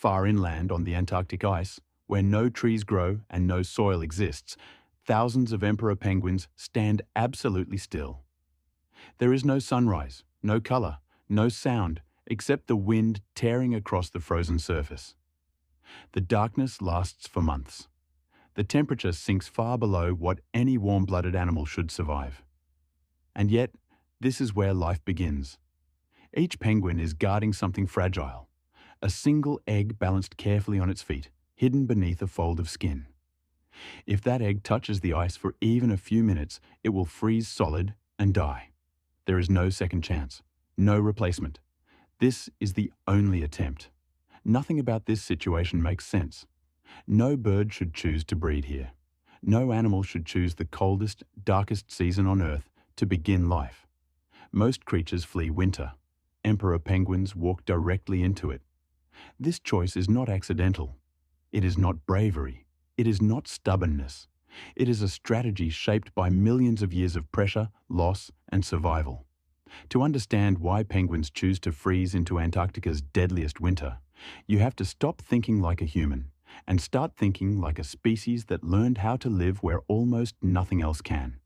Far inland on the Antarctic ice, where no trees grow and no soil exists, thousands of emperor penguins stand absolutely still. There is no sunrise, no color, no sound, except the wind tearing across the frozen surface. The darkness lasts for months. The temperature sinks far below what any warm-blooded animal should survive. And yet, this is where life begins. Each penguin is guarding something fragile, a single egg balanced carefully on its feet, hidden beneath a fold of skin. If that egg touches the ice for even a few minutes, it will freeze solid and die. There is no second chance, no replacement. This is the only attempt. Nothing about this situation makes sense. No bird should choose to breed here. No animal should choose the coldest, darkest season on Earth to begin life. Most creatures flee winter. Emperor penguins walk directly into it. This choice is not accidental. It is not bravery. It is not stubbornness. It is a strategy shaped by millions of years of pressure, loss, and survival. To understand why penguins choose to freeze into Antarctica's deadliest winter, you have to stop thinking like a human and start thinking like a species that learned how to live where almost nothing else can.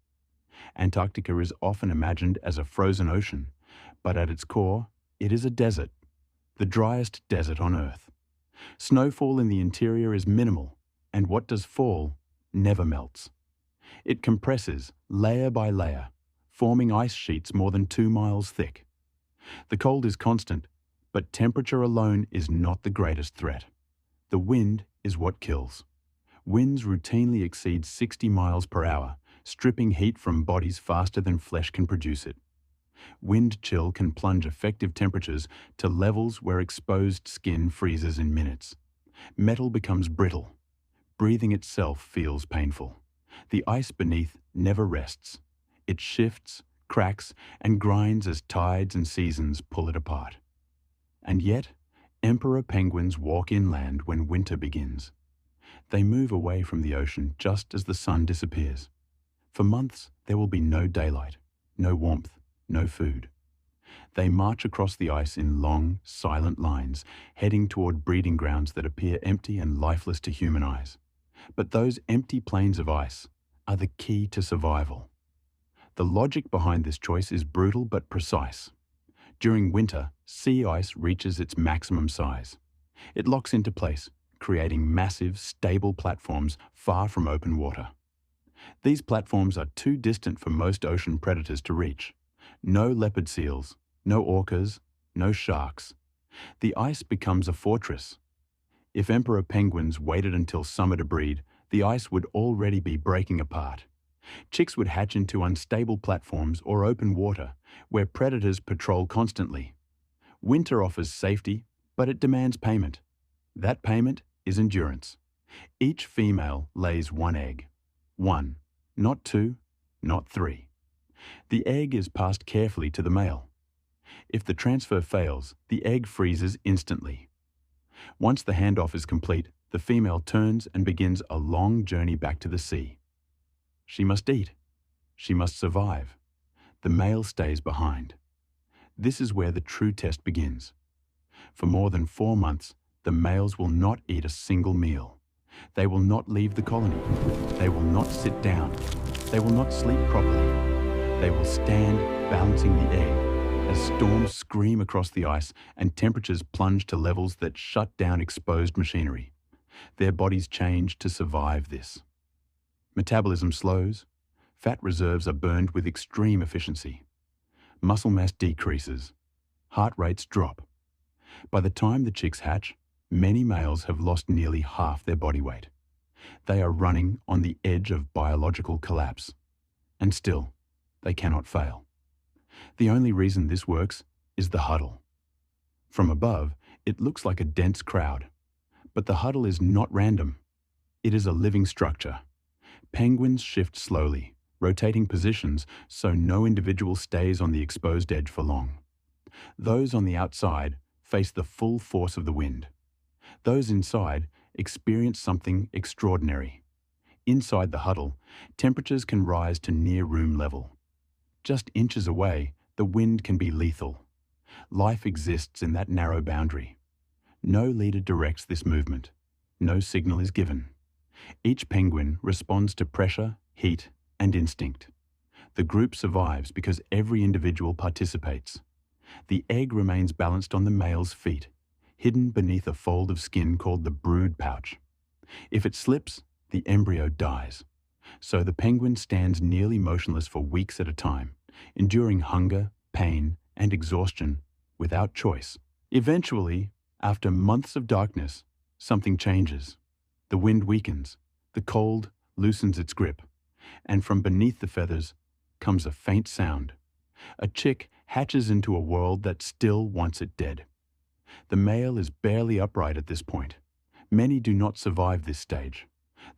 Antarctica is often imagined as a frozen ocean, but at its core, it is a desert, the driest desert on Earth. Snowfall in the interior is minimal, and what does fall never melts. It compresses layer by layer, forming ice sheets more than 2 miles thick. The cold is constant, but temperature alone is not the greatest threat. The wind is what kills. Winds routinely exceed 60 miles per hour, stripping heat from bodies faster than flesh can produce it. Wind chill can plunge effective temperatures to levels where exposed skin freezes in minutes. Metal becomes brittle. Breathing itself feels painful. The ice beneath never rests. It shifts, cracks, and grinds as tides and seasons pull it apart. And yet, emperor penguins walk inland when winter begins. They move away from the ocean just as the sun disappears. For months, there will be no daylight, no warmth, no food. They march across the ice in long, silent lines, heading toward breeding grounds that appear empty and lifeless to human eyes. But those empty plains of ice are the key to survival. The logic behind this choice is brutal but precise. During winter, sea ice reaches its maximum size. It locks into place, creating massive, stable platforms far from open water. These platforms are too distant for most ocean predators to reach. No leopard seals, no orcas, no sharks. The ice becomes a fortress. If emperor penguins waited until summer to breed, the ice would already be breaking apart. Chicks would hatch into unstable platforms or open water, where predators patrol constantly. Winter offers safety, but it demands payment. That payment is endurance. Each female lays 1 egg. 1, not 2, not 3. The egg is passed carefully to the male. If the transfer fails, the egg freezes instantly. Once the handoff is complete, the female turns and begins a long journey back to the sea. She must eat. She must survive. The male stays behind. This is where the true test begins. For more than 4 months, the males will not eat a single meal. They will not leave the colony. They will not sit down. They will not sleep properly. They will stand balancing the egg as storms scream across the ice and temperatures plunge to levels that shut down exposed machinery. Their bodies change to survive this. Metabolism slows. Fat reserves are burned with extreme efficiency. Muscle mass decreases. Heart rates drop. By the time the chicks hatch, many males have lost nearly half their body weight. They are running on the edge of biological collapse. And still, they cannot fail. The only reason this works is the huddle. From above, it looks like a dense crowd. But the huddle is not random. It is a living structure. Penguins shift slowly, rotating positions so no individual stays on the exposed edge for long. Those on the outside face the full force of the wind. Those inside experience something extraordinary. Inside the huddle, temperatures can rise to near room level. Just inches away, the wind can be lethal. Life exists in that narrow boundary. No leader directs this movement. No signal is given. Each penguin responds to pressure, heat, and instinct. The group survives because every individual participates. The egg remains balanced on the male's feet, hidden beneath a fold of skin called the brood pouch. If it slips, the embryo dies. So the penguin stands nearly motionless for weeks at a time, enduring hunger, pain, and exhaustion without choice. Eventually, after months of darkness, something changes. The wind weakens, the cold loosens its grip, and from beneath the feathers comes a faint sound. A chick hatches into a world that still wants it dead. The male is barely upright at this point. Many do not survive this stage.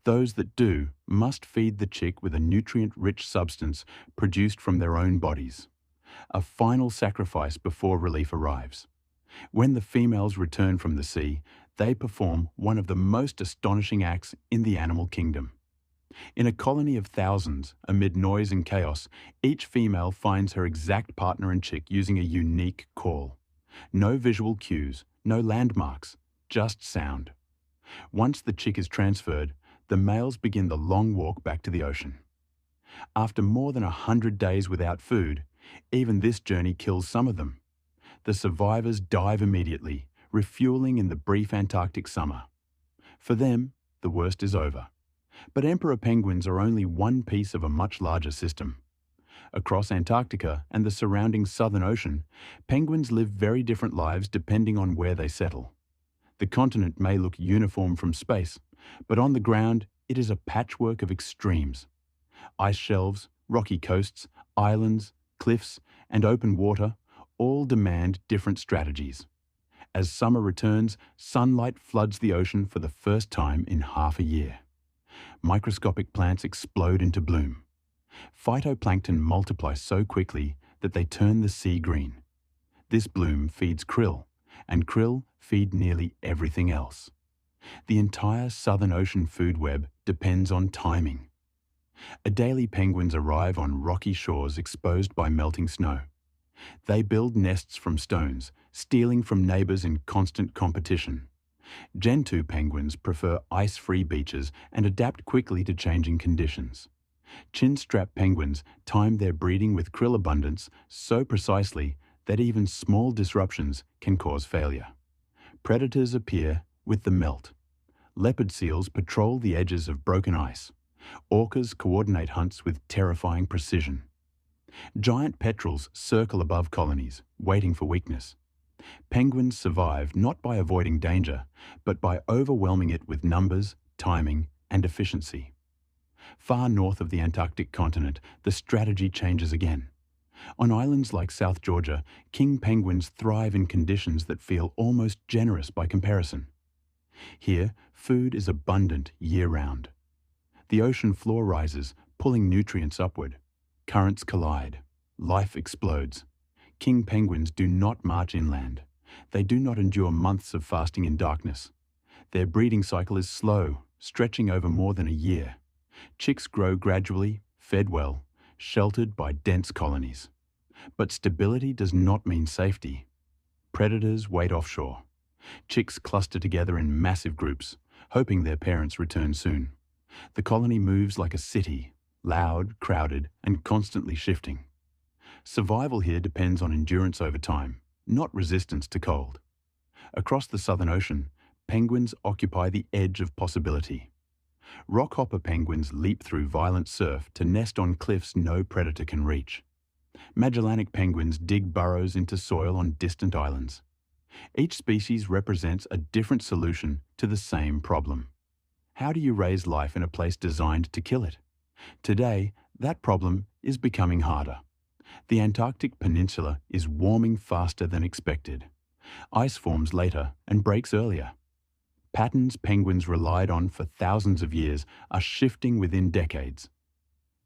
Those that do must feed the chick with a nutrient-rich substance produced from their own bodies. A final sacrifice before relief arrives. When the females return from the sea, they perform one of the most astonishing acts in the animal kingdom. In a colony of thousands, amid noise and chaos, each female finds her exact partner and chick using a unique call. No visual cues, no landmarks, just sound. Once the chick is transferred, the males begin the long walk back to the ocean. After more than 100 days without food, even this journey kills some of them. The survivors dive immediately, refueling in the brief Antarctic summer. For them, the worst is over. But emperor penguins are only one piece of a much larger system. Across Antarctica and the surrounding Southern Ocean, penguins live very different lives depending on where they settle. The continent may look uniform from space, but on the ground it is a patchwork of extremes. Ice shelves, rocky coasts, islands, cliffs, and open water all demand different strategies. As summer returns, sunlight floods the ocean for the first time in half a year. Microscopic plants explode into bloom. Phytoplankton multiply so quickly that they turn the sea green. This bloom feeds krill, and krill feed nearly everything else. The entire Southern Ocean food web depends on timing. Adelie penguins arrive on rocky shores exposed by melting snow. They build nests from stones, stealing from neighbors in constant competition. Gentoo penguins prefer ice-free beaches and adapt quickly to changing conditions. Chinstrap penguins time their breeding with krill abundance so precisely that even small disruptions can cause failure. Predators appear with the melt. Leopard seals patrol the edges of broken ice. Orcas coordinate hunts with terrifying precision. Giant petrels circle above colonies, waiting for weakness. Penguins survive not by avoiding danger, but by overwhelming it with numbers, timing, and efficiency. Far north of the Antarctic continent, the strategy changes again. On islands like South Georgia, king penguins thrive in conditions that feel almost generous by comparison. Here, food is abundant year-round. The ocean floor rises, pulling nutrients upward. Currents collide. Life explodes. King penguins do not march inland. They do not endure months of fasting in darkness. Their breeding cycle is slow, stretching over more than a year. Chicks grow gradually, fed well, sheltered by dense colonies. But stability does not mean safety. Predators wait offshore. Chicks cluster together in massive groups, hoping their parents return soon. The colony moves like a city, loud, crowded, and constantly shifting. Survival here depends on endurance over time, not resistance to cold. Across the Southern Ocean, penguins occupy the edge of possibility. Rockhopper penguins leap through violent surf to nest on cliffs no predator can reach. Magellanic penguins dig burrows into soil on distant islands. Each species represents a different solution to the same problem. How do you raise life in a place designed to kill it? Today, that problem is becoming harder. The Antarctic Peninsula is warming faster than expected. Ice forms later and breaks earlier. Patterns penguins relied on for thousands of years are shifting within decades.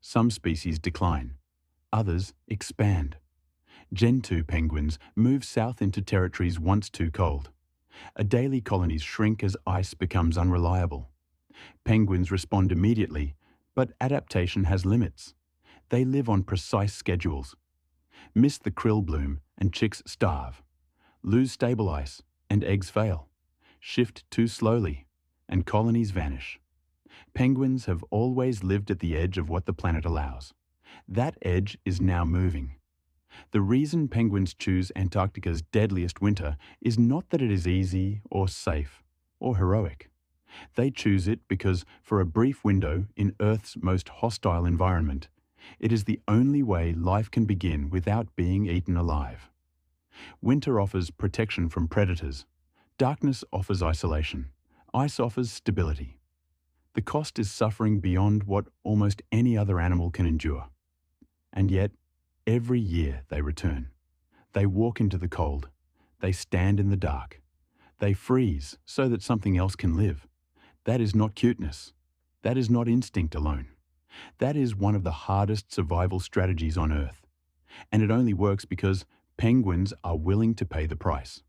Some species decline, others expand. Gentoo penguins move south into territories once too cold. Adelie colonies shrink as ice becomes unreliable. Penguins respond immediately, but adaptation has limits. They live on precise schedules. Miss the krill bloom and chicks starve. Lose stable ice and eggs fail. shift too slowly, and colonies vanish. Penguins have always lived at the edge of what the planet allows. That edge is now moving. The reason penguins choose Antarctica's deadliest winter is not that it is easy or safe or heroic. They choose it because, for a brief window in Earth's most hostile environment, it is the only way life can begin without being eaten alive. Winter offers protection from predators. Darkness offers isolation. Ice offers stability. The cost is suffering beyond what almost any other animal can endure. And yet, every year they return. They walk into the cold. They stand in the dark. They freeze so that something else can live. That is not cuteness. That is not instinct alone. That is one of the hardest survival strategies on Earth. And it only works because penguins are willing to pay the price.